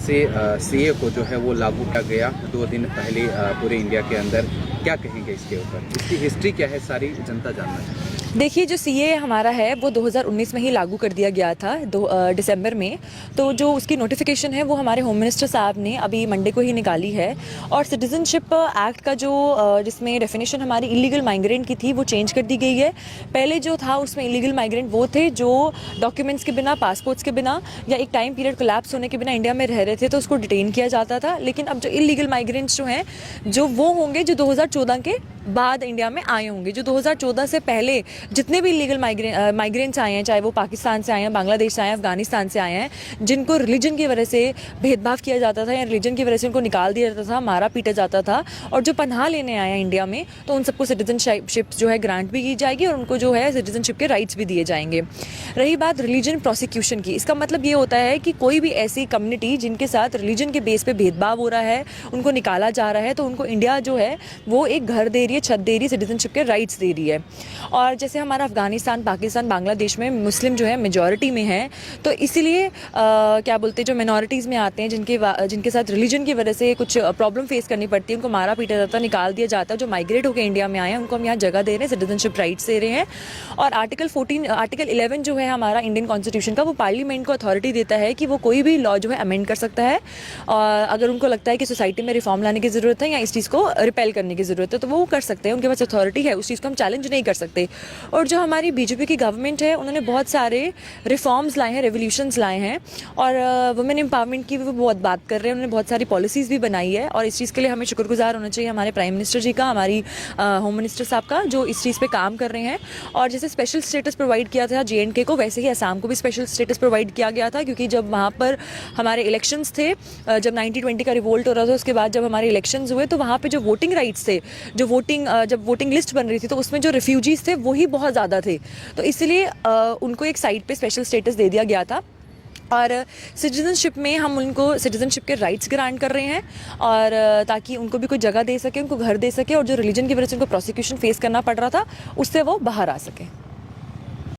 से सीए को जो है वो लागू किया गया 2 दिन पहले पूरे इंडिया के अंदर, क्या कहेंगे इसके ऊपर? इसकी हिस्ट्री क्या है, सारी जनता जानना चाहती है। देखिए, जो सीए हमारा है वो 2019 में ही लागू कर दिया गया था दिसंबर में। तो जो उसकी नोटिफिकेशन है वो हमारे होम मिनिस्टर साहब ने अभी मंडे को ही निकाली है। और सिटीजनशिप एक्ट का जो जिसमें डेफिनेशन हमारी इलीगल माइग्रेंट की थी वो चेंज कर दी गई है। पहले जो था उसमें इलीगल माइग्रेंट वो थे जो डॉक्यूमेंट्स के बिना, पासपोर्ट्स के बिना या एक टाइम पीरियड कोलैप्स होने के बिना इंडिया में रह रहे थे तो उसको डिटेन किया जाता था। लेकिन अब जो इलीगल माइग्रेंट्स जो हैं जो वो होंगे जो 2014 के बाद इंडिया में आए होंगे। जो 2014 से पहले जितने भी लीगल माइग्रेंट्स आए हैं, चाहे वो पाकिस्तान से आए हैं, बांग्लादेश से आए हैं, अफगानिस्तान से आए हैं, जिनको रिलीजन की वजह से भेदभाव किया जाता था या रिलीजन की वजह से उनको निकाल दिया जाता था, मारा पीटा जाता था, और जो पनाह लेने आए हैं इंडिया में, तो उन सबको सिटीजनशिप जो है ग्रांट भी की जाएगी और उनको जो है सिटीजनशिप के राइट्स भी दिए जाएंगे। रही बात रिलीजन प्रोसिक्यूशन की, इसका मतलब ये होता है कि कोई भी ऐसी कम्युनिटी जिनके साथ रिलीजन के बेस पे भेदभाव हो रहा है, उनको निकाला जा रहा है, तो उनको इंडिया जो है वो एक घर दे रही है, छत दे रही है, सिटीजनशिप के राइट्स दे रही है। और जैसे हमारा अफगानिस्तान, पाकिस्तान, बांग्लादेश में मुस्लिम जो है मेजॉरिटी में है, तो इसीलिए क्या बोलते हैं, जो मिनॉरिटीज़ में आते हैं जिनके साथ रिलीजन की वजह से कुछ प्रॉब्लम फेस करनी पड़ती है, उनको मारा पीटा जाता है, निकाल दिया जाता है। जो माइग्रेट होकर इंडिया में आए हैं उनको हम यहाँ जगह दे रहे हैं, सिटीजनशिप राइट्स दे रहे हैं। और आर्टिकल 11 जो है हमारा इंडियन कॉन्स्टिट्यूशन का, वो पार्लियामेंट को अथॉरिटी देता है कि वो कोई भी लॉ जो है अमेंड कर सकता है, और अगर उनको लगता है कि सोसाइटी में रिफॉर्म लाने की ज़रूरत है या इस चीज़ को रिपेल करने की ज़रूरत है तो वो कर सकते हैं, उनके पास अथॉरिटी है, उस चीज़ को हम चैलेंज नहीं कर सकते। और जो हमारी बीजेपी की गवर्नमेंट है उन्होंने बहुत सारे रिफॉर्म्स लाए हैं, रेवोल्यूशंस लाए हैं, और वुमेन एम्पावरमेंट की भी बहुत बात कर रहे हैं। उन्होंने बहुत सारी पॉलिसीज़ भी बनाई है और इस चीज़ के लिए हमें शुक्रगुजार होना चाहिए हमारे प्राइम मिनिस्टर जी का, हमारी होम मिनिस्टर साहब का, जो इस चीज़ पे काम कर रहे हैं। और जैसे स्पेशल स्टेटस प्रोवाइड किया था JNK को, वैसे ही असम को भी स्पेशल स्टेटस प्रोवाइड किया गया था, क्योंकि जब वहाँ पर हमारे इलेक्शंस थे, जब 1920 का रिवोल्ट हो रहा था, उसके बाद जब हमारे इलेक्शंस हुए तो वहाँ पे जो वोटिंग राइट्स थे, जो जब वोटिंग लिस्ट बन रही थी तो उसमें जो रिफ्यूजीज़ थे वही बहुत ज़्यादा थे, तो इसलिए उनको एक साइड पे स्पेशल स्टेटस दे दिया गया था। और सिटीजनशिप में हम उनको सिटीजनशिप के राइट्स ग्रांट कर रहे हैं, और ताकि उनको भी कोई जगह दे सके, उनको घर दे सके, और जो रिलीजन की वजह से उनको प्रोसिक्यूशन फेस करना पड़ रहा था उससे वो बाहर आ सके।